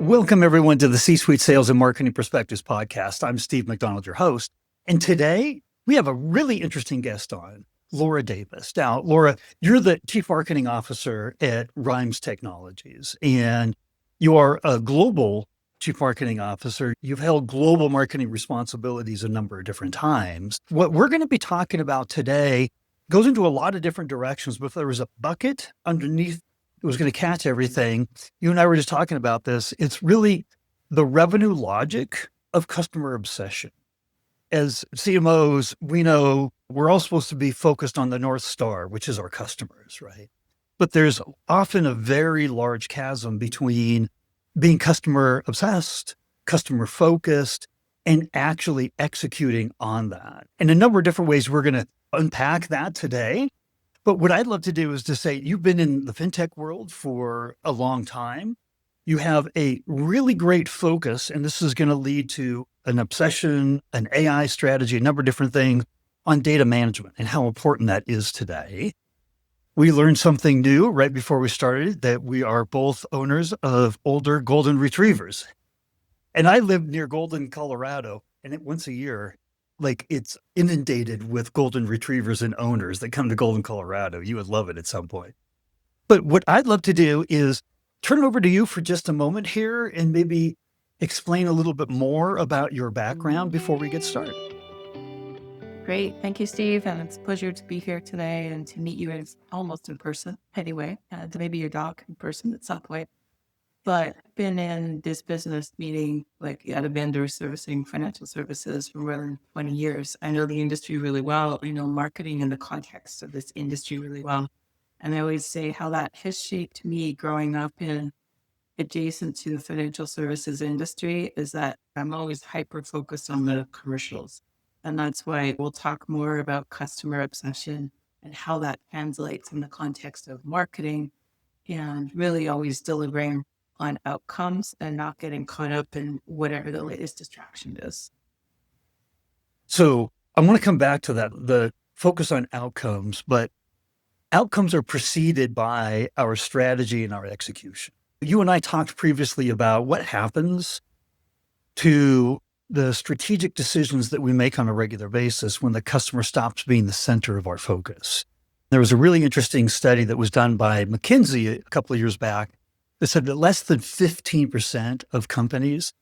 Welcome, everyone, to the C-Suite Sales and Marketing Perspectives podcast. I'm Steve McDonald, your host. And today we have a really interesting guest on, Laura Davis. Now, Laura, you're the Chief Marketing Officer at Rhymes Technologies, and you are a global Chief Marketing Officer. You've held global marketing responsibilities a number of different times. What we're going to be talking about today goes into a lot of different directions, but if there was a bucket underneath it was going to catch everything. You and I were just talking about this. It's really the revenue logic of customer obsession. As CMOs, we know we're all supposed to be focused on the North Star, which is our customers, right? But there's often a very large chasm between being customer obsessed, customer focused, and actually executing on that. And a number of different ways we're going to unpack that today. But what I'd love to do is to say, you've been in the fintech world for a long time. You have a really great focus, and this is going to lead to an obsession, an AI strategy, a number of different things on data management and how important that is today. We learned something new right before we started, that we are both owners of older golden retrievers. And I live near Golden, Colorado, and once a year, it's inundated with golden retrievers and owners that come to Golden, Colorado. You would love it at some point. But what I'd love to do is turn it over to you for just a moment here and maybe explain a little bit more about your background before we get started. Great. Thank you, Steve. And it's a pleasure to be here today and to meet you almost in person anyway, to maybe your dog in person at some point. But I've been in this business meeting at a vendor servicing financial services for more than 20 years. I know the industry really well. I know marketing in the context of this industry really well. And I always say how that has shaped me growing up in adjacent to the financial services industry is that I'm always hyper focused on the commercials. And that's why we'll talk more about customer obsession and how that translates in the context of marketing and really always delivering on outcomes and not getting caught up in whatever the latest distraction is. So I want to come back to that, the focus on outcomes, but outcomes are preceded by our strategy and our execution. You and I talked previously about what happens to the strategic decisions that we make on a regular basis when the customer stops being the center of our focus. There was a really interesting study that was done by McKinsey a couple of years back that said that less than 15% of companies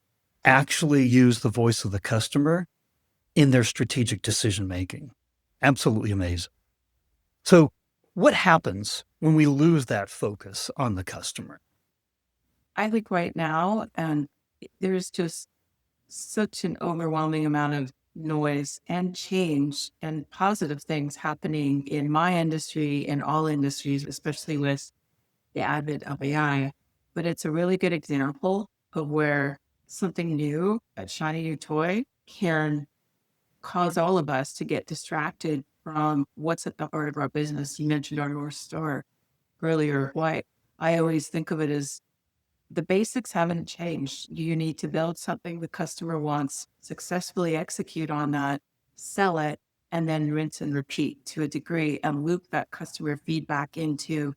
actually use the voice of the customer in their strategic decision-making. Absolutely amazing. So what happens when we lose that focus on the customer? I think right now, and there's just such an overwhelming amount of noise and change and positive things happening in my industry and all industries, especially with the advent of AI. But it's a really good example of where something new, a shiny new toy, can cause all of us to get distracted from what's at the heart of our business. You mentioned our North Star earlier. Why I always think of it as the basics haven't changed. You need to build something the customer wants, successfully execute on that, sell it, and then rinse and repeat to a degree and loop that customer feedback into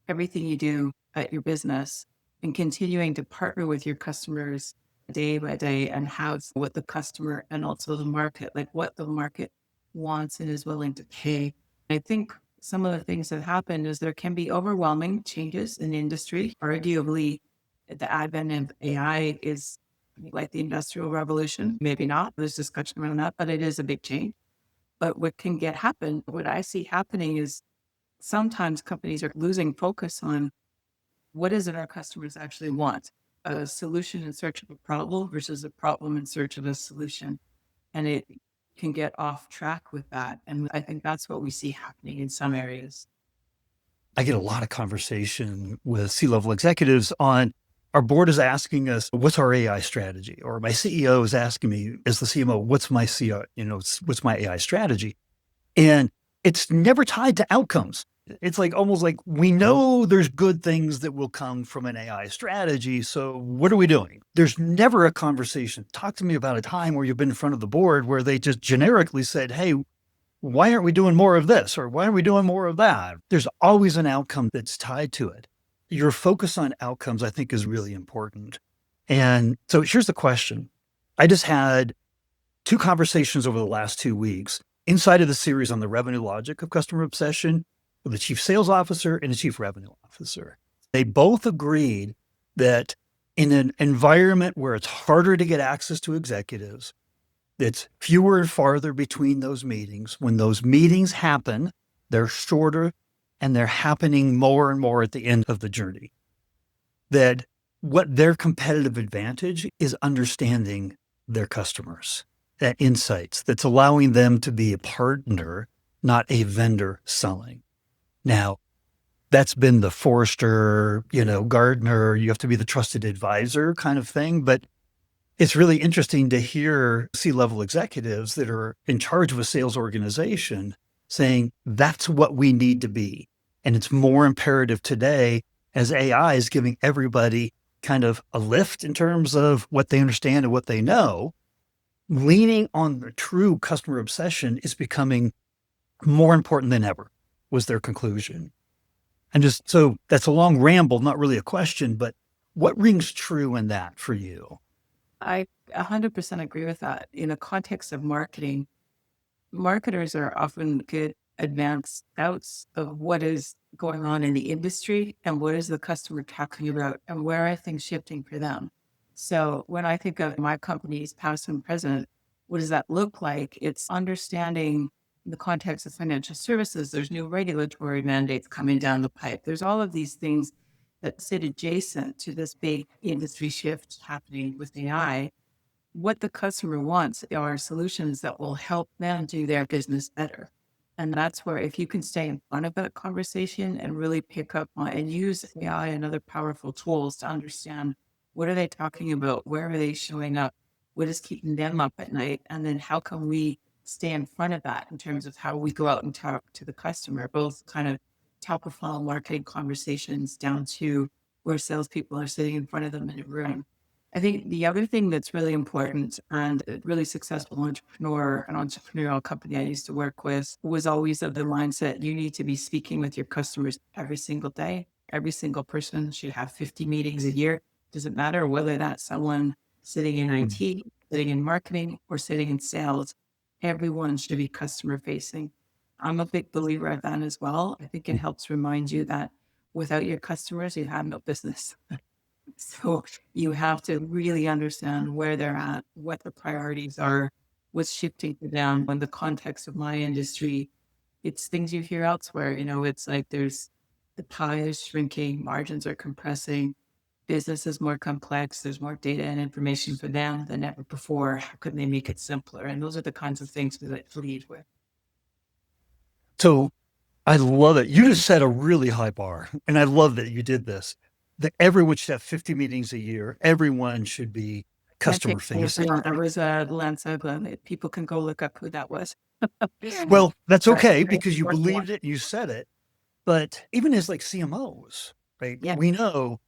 everything you do at your business. And continuing to partner with your customers day by day and have what the customer and also the market, what the market wants and is willing to pay. I think some of the things that happen is there can be overwhelming changes in industry. Arguably, the advent of AI is like the Industrial Revolution. Maybe not. There's discussion around that, but it is a big change. But what I see happening is sometimes companies are losing focus on what is it our customers actually want? A solution in search of a problem versus a problem in search of a solution. And it can get off track with that. And I think that's what we see happening in some areas. I get a lot of conversation with C-level executives on our board is asking us, what's our AI strategy? Or my CEO is asking me as the CMO, what's my what's my AI strategy? And it's never tied to outcomes. It's almost like we know there's good things that will come from an AI strategy. So what are we doing? There's never a conversation. Talk to me about a time where you've been in front of the board where they just generically said, hey, why aren't we doing more of this? Or why aren't we doing more of that? There's always an outcome that's tied to it. Your focus on outcomes, I think, is really important. And so here's the question. I just had two conversations over the last 2 weeks inside of the series on the revenue logic of customer obsession with the chief sales officer and the chief revenue officer. They both agreed that in an environment where it's harder to get access to executives, it's fewer and farther between those meetings. When those meetings happen, they're shorter and they're happening more and more at the end of the journey. That what their competitive advantage is understanding their customers, that insights that's allowing them to be a partner, not a vendor selling. Now, that's been the Forrester, Gardner, you have to be the trusted advisor kind of thing. But it's really interesting to hear C-level executives that are in charge of a sales organization saying that's what we need to be. And it's more imperative today as AI is giving everybody kind of a lift in terms of what they understand and what they know. Leaning on the true customer obsession is becoming more important than ever, was their conclusion. And so that's a long ramble, not really a question, but what rings true in that for you? I 100% agree with that. In a context of marketing, marketers are often good advanced scouts of what is going on in the industry and what is the customer talking about and where are things shifting for them. So when I think of my company's past and present, what does that look like? It's understanding the context of financial services. There's new regulatory mandates coming down the pipe. There's all of these things that sit adjacent to this big industry shift happening with AI. What the customer wants are solutions that will help them do their business better. And that's where if you can stay in front of that conversation and really pick up on and use AI and other powerful tools to understand what are they talking about, where are they showing up, what is keeping them up at night, and then how can we stay in front of that in terms of how we go out and talk to the customer, both kind of top of funnel marketing conversations down to where salespeople are sitting in front of them in a room. I think the other thing that's really important and a really successful entrepreneur, an entrepreneurial company I used to work with, was always of the mindset you need to be speaking with your customers every single day. Every single person should have 50 meetings a year. Doesn't matter whether that's someone sitting in IT, sitting in marketing, or sitting in sales. Everyone should be customer facing. I'm a big believer of that as well. I think it helps remind you that without your customers, you have no business. So you have to really understand where they're at, what their priorities are, what's shifting for them. In the context of my industry, it's things you hear elsewhere. It's like there's the pie is shrinking, margins are compressing, business is more complex, there's more data and information for them than ever before. How can they make it simpler? And those are the kinds of things that I lead with. So I love it. You just set a really high bar. And I love that you did this. That everyone should have 50 meetings a year. Everyone should be That customer takes me facing. That was Lance Oglen. People can go look up who that was. Well, that's Right. okay because you believed it and you said it. But even as like CMOs, right? Yeah. We know,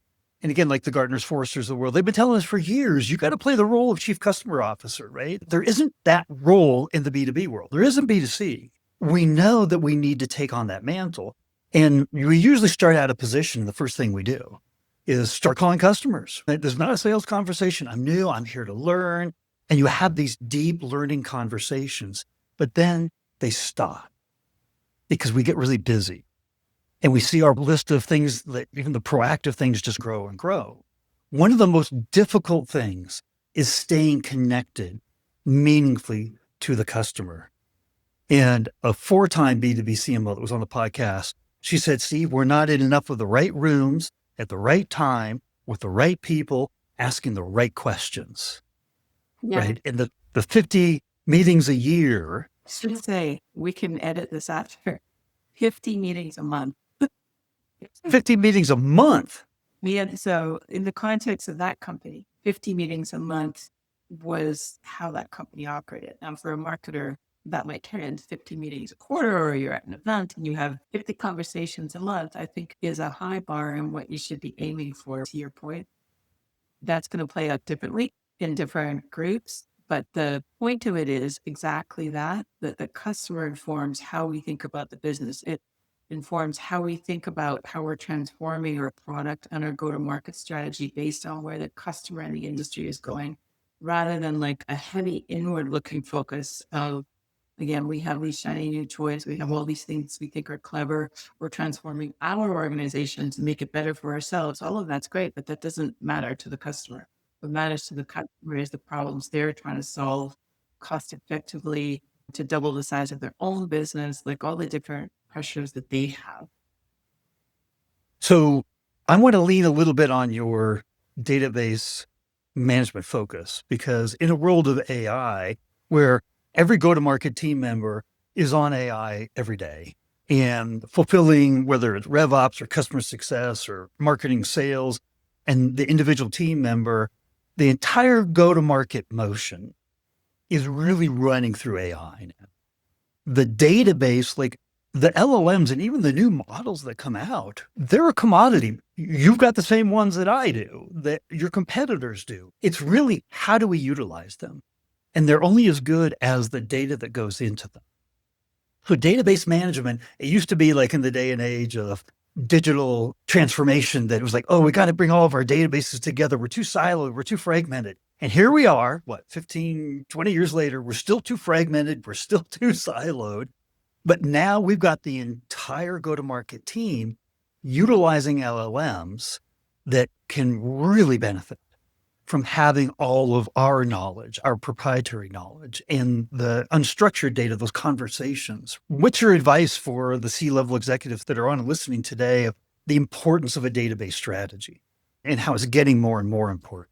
and again, like the Gartners, Forresters of the world, they've been telling us for years, you got to play the role of chief customer officer, right? There isn't that role in the B2B world. There isn't B2C. We know that we need to take on that mantle. And we usually start out of position. The first thing we do is start calling customers. There's not a sales conversation. I'm new. I'm here to learn. And you have these deep learning conversations, but then they stop because we get really busy. And we see our list of things that even the proactive things just grow and grow. One of the most difficult things is staying connected meaningfully to the customer. And a 4-time B2B CMO that was on the podcast, she said, Steve, we're not in enough of the right rooms at the right time with the right people asking the right questions, Yeah. right? And the 50 meetings a year. Should say we can edit this after 50 meetings a month. 50 meetings a month. So in the context of that company, 50 meetings a month was how that company operated. Now for a marketer, that might turn into 50 meetings a quarter, or you're at an event and you have 50 conversations a month, I think is a high bar and what you should be aiming for. To your point, that's going to play out differently in different groups. But the point of it is exactly that the customer informs how we think about the business. informs how we think about how we're transforming our product and our go-to-market strategy based on where the customer and the industry is going, rather than like a heavy inward-looking focus of, again, we have these shiny new toys, we have all these things we think are clever, we're transforming our organization to make it better for ourselves. All of that's great, but that doesn't matter to the customer. What matters to the customer is the problems they're trying to solve cost effectively to double the size of their own business, like all the different pressures that they have. So I want to lean a little bit on your database management focus, because in a world of AI where every go-to-market team member is on AI every day and fulfilling, whether it's RevOps or customer success or marketing sales, and the individual team member, the entire go-to-market motion is really running through AI now. The database, like the LLMs and even the new models that come out, they're a commodity. You've got the same ones that I do, that your competitors do. It's really, how do we utilize them? And they're only as good as the data that goes into them. So database management, it used to be like in the day and age of digital transformation that it was like, oh, we got to bring all of our databases together. We're too siloed. We're too fragmented. And here we are, what, 15, 20 years later, we're still too fragmented. We're still too siloed. But now we've got the entire go-to-market team utilizing LLMs that can really benefit from having all of our knowledge, our proprietary knowledge, and the unstructured data, those conversations. What's your advice for the C-level executives that are on and listening today of the importance of a database strategy and how it's getting more and more important?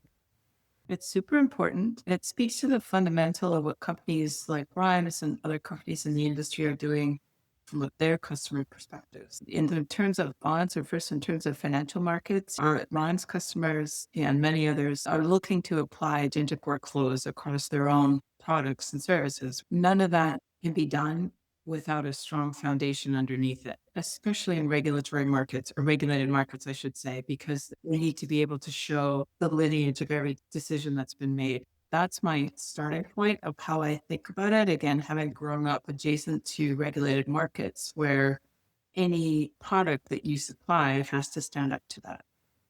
It's super important. It speaks to the fundamental of what companies like Rhymes and other companies in the industry are doing from their customer perspectives. In terms of bonds, or first in terms of financial markets, our Rhymes customers and many others are looking to apply agentic workflows across their own products and services. None of that can be done without a strong foundation underneath it, especially in regulatory markets, or regulated markets, I should say, because we need to be able to show the lineage of every decision that's been made. That's my starting point of how I think about it. Again, having grown up adjacent to regulated markets where any product that you supply has to stand up to that.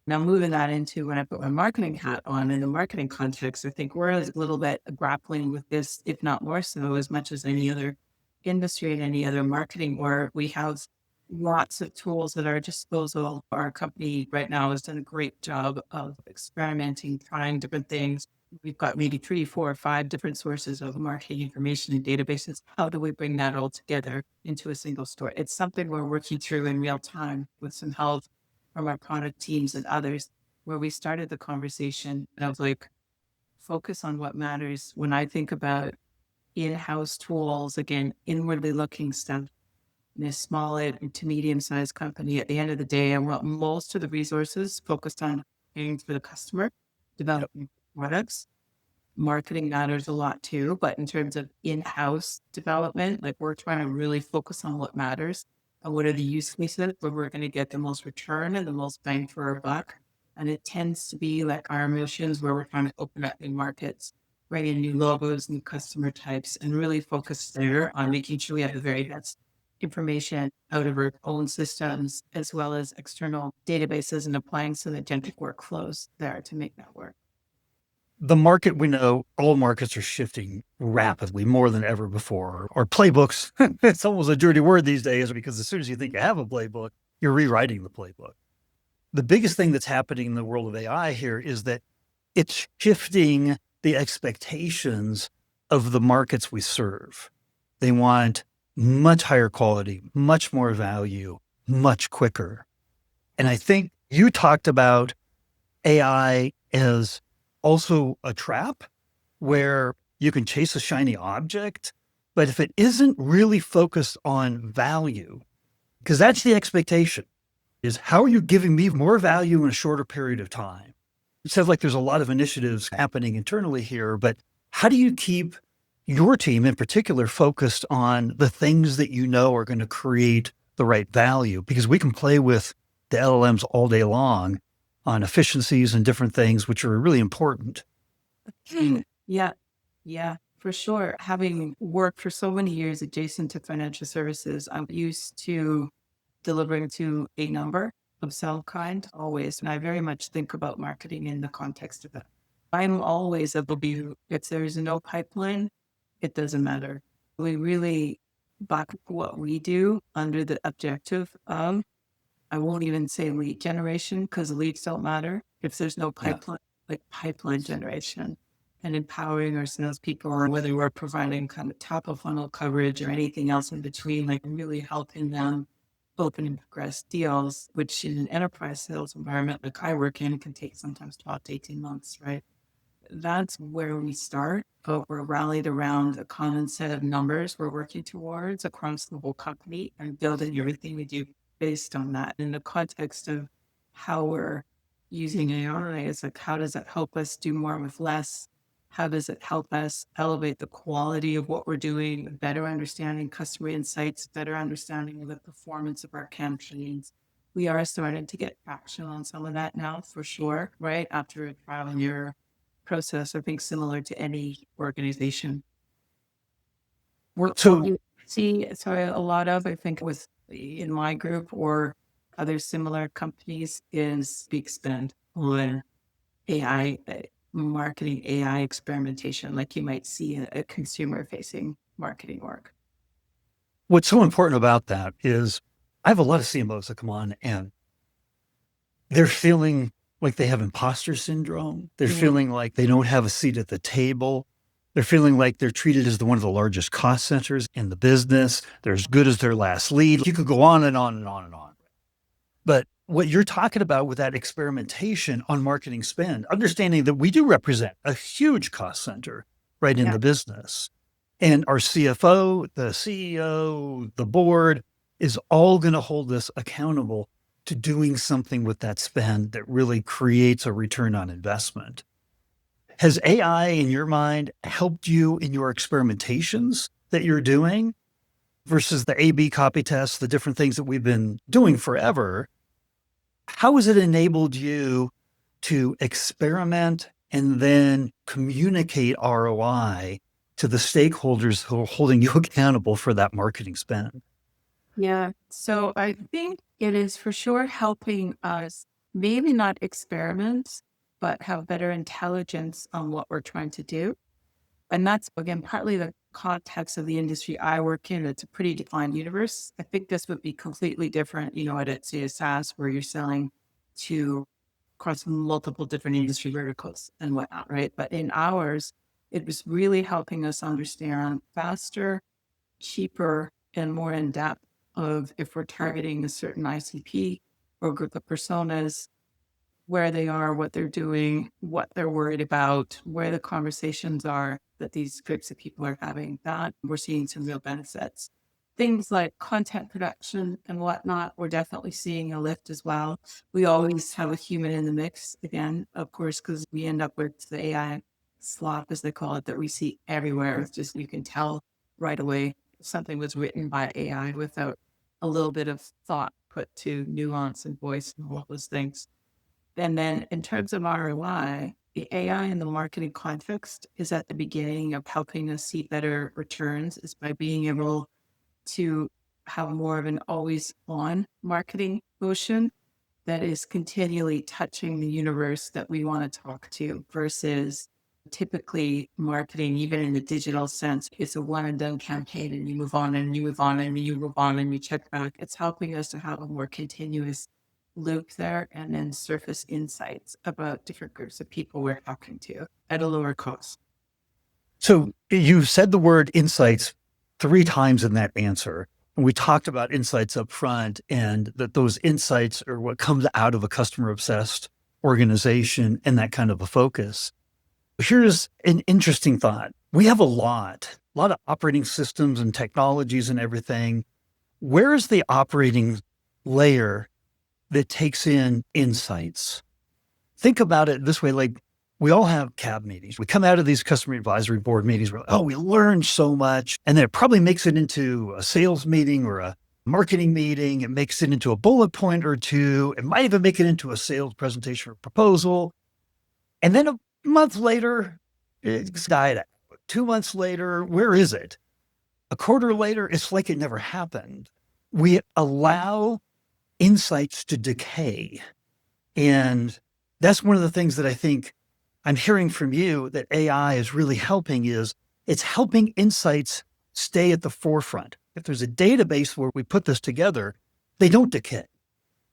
Now, moving that into when I put my marketing hat on in the marketing context, I think we're a little bit grappling with this, if not more so, as much as any other industry and any other marketing, where we have lots of tools at our disposal. Our company right now has done a great job of experimenting, trying different things. We've got maybe 3, 4, 5 different sources of marketing information and databases. How do we bring that all together into a single store? It's something we're working through in real time with some help from our product teams and others, where we started the conversation of like, focus on what matters. When I think about in-house tools, again, inwardly looking stuff, in a small to medium-sized company, at the end of the day, I want most of the resources focused on paying for the customer, developing products. Marketing matters a lot too, but in terms of in-house development, like we're trying to really focus on what matters and what are the use cases where we're going to get the most return and the most bang for our buck. And it tends to be like our missions where we're trying to open up new markets, bring in new logos, new customer types, and really focus there on making sure we have the very best information out of our own systems, as well as external databases, and applying some agentic workflows there to make that work. The market, we know all markets are shifting rapidly, more than ever before. Or playbooks, it's almost a dirty word these days, because as soon as you think you have a playbook, you're rewriting the playbook. The biggest thing that's happening in the world of AI here is that it's shifting the expectations of the markets we serve. They want much higher quality, much more value, much quicker. And I think you talked about AI as also a trap where you can chase a shiny object, but if it isn't really focused on value, because that's the expectation, is how are you giving me more value in a shorter period of time? It sounds like there's a lot of initiatives happening internally here, but how do you keep your team in particular focused on the things that you know are going to create the right value? Because we can play with the LLMs all day long on efficiencies and different things, which are really important. Yeah, yeah, for sure. Having worked for so many years adjacent to financial services, I'm used to delivering to a number of some kind always. And I very much think about marketing in the context of that. I'm always of the view if there's no pipeline, it doesn't matter. We really back what we do under the objective of, I won't even say lead generation because leads don't matter if there's no Yeah. pipeline, like pipeline generation and empowering our salespeople, or whether we're providing kind of top of funnel coverage or anything else in between, like really helping them open and progress deals, which in an enterprise sales environment like I work in can take sometimes 12 to 18 months, right? That's where we start, but we're rallied around a common set of numbers we're working towards across the whole company and building everything we do based on that. In the context of how we're using AI, it's like, how does it help us do more with less? How does it help us elevate the quality of what we're doing, better understanding customer insights, better understanding of the performance of our campaigns? We are starting to get traction on some of that now, for sure, right? After a trial and error process, I think similar to any organization. What So, we see, sorry, a lot of, I think, with in my group or other similar companies is big spend on AI, marketing, AI experimentation, like you might see in a consumer facing marketing work. what's so important about that is I have a lot of CMOs that come on and they're feeling like they have imposter syndrome. They're Mm. feeling like they don't have a seat at the table. They're feeling like they're treated as one of the largest cost centers in the business. They're as good as their last lead. You could go on and on and on and on. But what you're talking about with that experimentation on marketing spend, understanding that we do represent a huge cost center right in Yeah. the business. And our CFO, the CEO, the board is all going to hold us accountable to doing something with that spend that really creates a return on investment. Has AI, in your mind, helped you in your experimentations that you're doing versus the A/B copy tests, the different things that we've been doing forever? How has it enabled you to experiment and then communicate ROI to the stakeholders who are holding you accountable for that marketing spend? Yeah. So I think it is for sure helping us maybe not experiment, but have better intelligence on what we're trying to do. And that's, again, partly the context of the industry I work in. It's a pretty defined universe. I think this would be completely different, at say a SaaS where you're selling to across multiple different industry verticals and whatnot, right? But in ours, it was really helping us understand faster, cheaper, and more in depth of if we're targeting a certain ICP or group of personas, where they are, what they're doing, what they're worried about, where the conversations are that these groups of people are having, that we're seeing some real benefits. Things like content production and whatnot, we're definitely seeing a lift as well. We always have a human in the mix, again, of course, because we end up with the AI slop, as they call it, that we see everywhere. It's just, you can tell right away something was written by AI without a little bit of thought put to nuance and voice and all those things. And then in terms of ROI, the AI in the marketing context is at the beginning of helping us see better returns is by being able to have more of an always on marketing motion that is continually touching the universe that we want to talk to versus typically marketing, even in the digital sense, it's a one and done campaign and you move on and you move on and you move on and you check back. It's helping us to have a more continuous loop there and then surface insights about different groups of people we're talking to at a lower cost. So you said the word insights 3 times in that answer. And we talked about insights up front and that those insights are what comes out of a customer obsessed organization and that kind of a focus. Here's an interesting thought. We have a lot of operating systems and technologies and everything. Where is the operating layer that takes in insights? Think about it this way, like we all have CAB meetings. We come out of these customer advisory board meetings, we're like, oh, we learned so much. And then it probably makes it into a sales meeting or a marketing meeting. It makes it into a bullet point or two. It might even make it into a sales presentation or proposal. And then a month later, it's died out. 2 months later, where is it? A quarter later, it's like it never happened. We allow insights to decay. And that's one of the things that I think I'm hearing from you that AI is really helping is it's helping insights stay at the forefront. If there's a database where we put this together, they don't decay,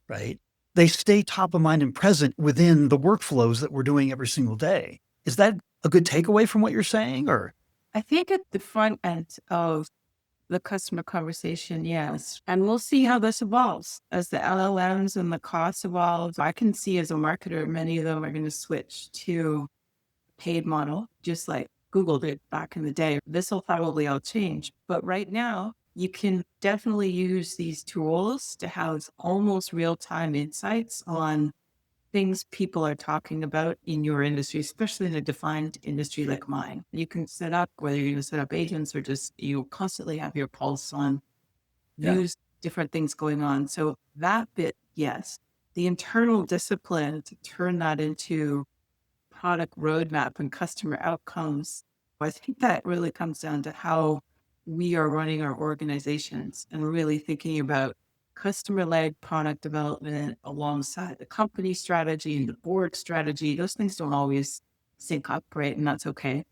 right? They stay top of mind and present within the workflows that we're doing every single day. Is that a good takeaway from what you're saying? Or I think at the front end of the customer conversation, yes. And we'll see how this evolves as the LLMs and the costs evolve. I can see as a marketer, many of them are going to switch to paid model, just like Google did back in the day. This will probably all change. But right now, you can definitely use these tools to have almost real-time insights on things people are talking about in your industry, especially in a defined industry like mine. You can set up, whether you're going to set up agents or just you constantly have your pulse on news, different things going on. So that bit, yes. The internal discipline to turn that into product roadmap and customer outcomes, I think that really comes down to how we are running our organizations and really thinking about customer-led product development alongside the company strategy and the board strategy. Those things don't always sync up, right? And that's okay.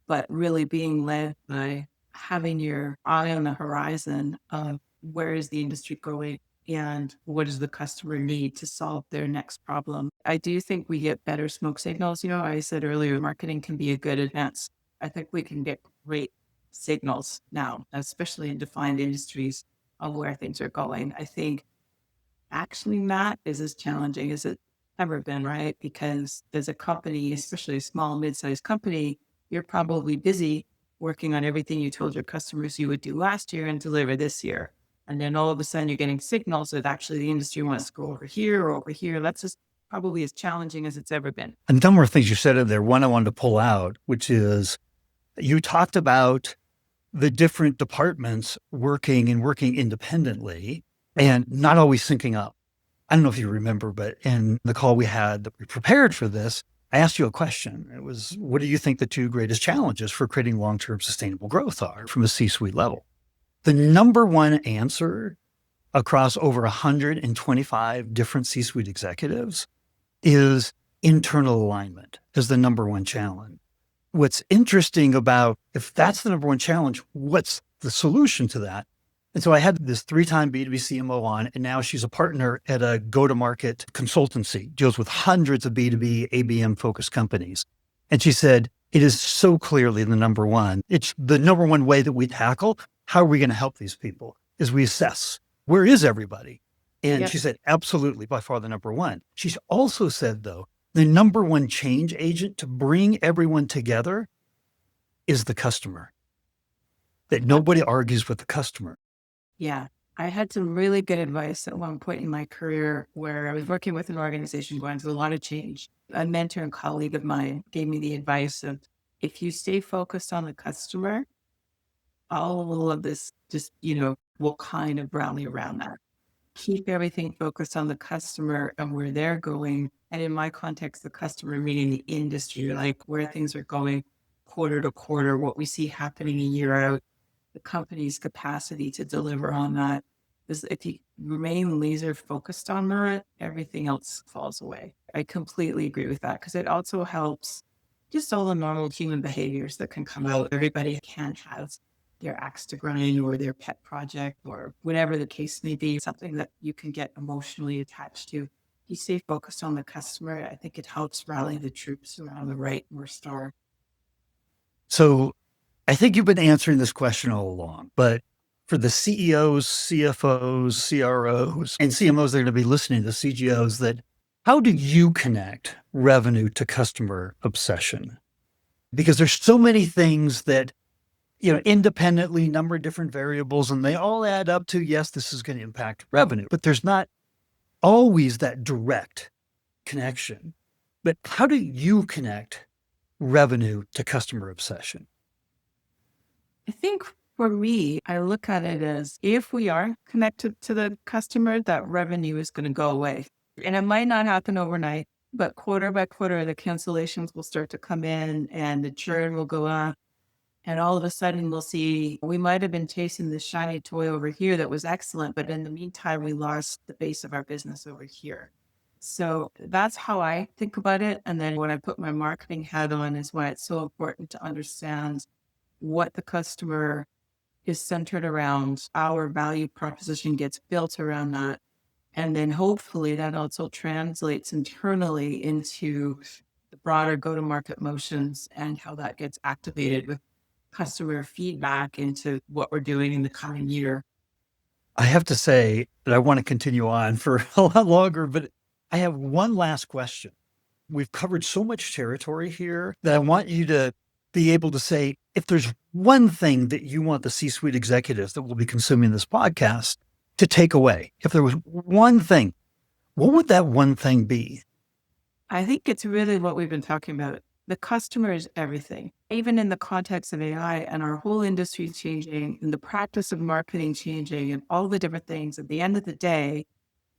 But really being led by having your eye on the horizon of where is the industry going and what does the customer need to solve their next problem. I do think we get better smoke signals. You know, I said earlier, marketing can be a good advance. I think we can get great signals now, especially in defined industries of where things are going. I think actioning that is as challenging as it's ever been, right? Because as a company, especially a small, mid-sized company, you're probably busy working on everything you told your customers you would do last year and deliver this year. And then all of a sudden you're getting signals that actually the industry wants to go over here or over here. That's just probably as challenging as it's ever been. a number of things you said in there. One I wanted to pull out, which is you talked about the different departments working independently and not always syncing up. I don't know if you remember, but in the call we had that we prepared for this, I asked you a question. It was, what do you think the two greatest challenges for creating long-term sustainable growth are from a C-suite level? The number one answer across over 125 different C-suite executives is internal alignment as the number one challenge. What's interesting about if that's the number one challenge, what's the solution to that? And so I had this 3-time B2B CMO on, and now she's a partner at a go-to-market consultancy, deals with hundreds of B2B ABM focused companies. And she said, it is so clearly the number one. It's the number one way that we tackle how are we going to help these people is we assess where is everybody? And she said, absolutely, by far the number one. She's also said, though, the number one change agent to bring everyone together is the customer, that nobody argues with the customer. Yeah. I had some really good advice at one point in my career where I was working with an organization going through a lot of change. A mentor and colleague of mine gave me the advice of if you stay focused on the customer, all of this just, will kind of rally around that. Keep everything focused on the customer and where they're going. And in my context, the customer meaning the industry, like where things are going quarter to quarter, what we see happening a year out, the company's capacity to deliver on that. Is if you remain laser focused on that, everything else falls away. I completely agree with that because it also helps just all the normal human behaviors that can come out. Everybody can have their axe to grind or their pet project or whatever the case may be, something that you can get emotionally attached to. You stay focused on the customer. I think it helps rally the troops around the right North Star. So I think you've been answering this question all along, but for the CEOs, CFOs, CROs, and CMOs that are going to be listening to CGOs, that how do you connect revenue to customer obsession? Because there's so many things that, independently number of different variables, and they all add up to, yes, this is going to impact revenue, but there's not always that direct connection. But how do you connect revenue to customer obsession? I think for me, I look at it as if we are connected to the customer, that revenue is going to go away. And it might not happen overnight, but quarter by quarter, the cancellations will start to come in and the churn will go up. And all of a sudden, we'll see we might have been chasing this shiny toy over here that was excellent, but in the meantime, we lost the base of our business over here. So that's how I think about it. And then when I put my marketing hat on, is why it's so important to understand what the customer is centered around. Our value proposition gets built around that. And then hopefully that also translates internally into the broader go to market motions and how that gets activated with customer feedback into what we're doing in the coming year. I have to say that I want to continue on for a lot longer, but I have one last question. We've covered so much territory here that I want you to be able to say, if there's one thing that you want the C-suite executives that will be consuming this podcast to take away, if there was one thing, what would that one thing be? I think it's really what we've been talking about. The customer is everything. Even in the context of AI and our whole industry changing and the practice of marketing changing and all the different things, at the end of the day,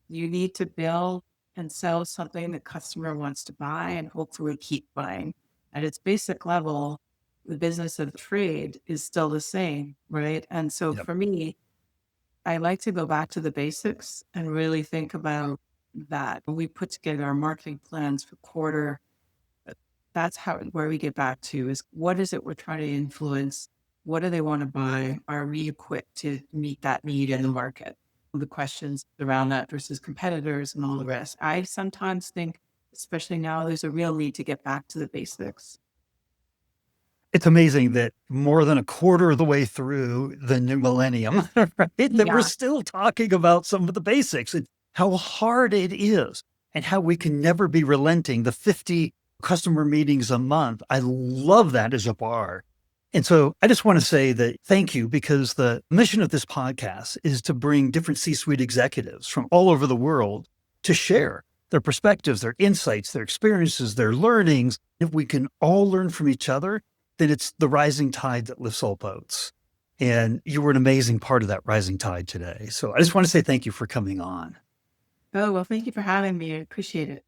you need to build and sell something the customer wants to buy and hopefully keep buying. At its basic level, the business of trade is still the same, right? And so Yep. for me, I like to go back to the basics and really think about that. When we put together our marketing plans for quarter, that's where we get back to is what is it we're trying to influence? What do they want to buy? Are we equipped to meet that need in the market? The questions around that versus competitors and all the rest. I sometimes think, especially now, there's a real need to get back to the basics. It's amazing that more than a quarter of the way through the new millennium, right, that we're Yeah. still talking about some of the basics and how hard it is and how we can never be relenting. The 50 customer meetings a month, I love that as a bar. And so I just want to say that thank you, because the mission of this podcast is to bring different C-suite executives from all over the world to share their perspectives, their insights, their experiences, their learnings. If we can all learn from each other, then it's the rising tide that lifts all boats. And you were an amazing part of that rising tide today. So I just want to say thank you for coming on. Oh, well, thank you for having me. I appreciate it.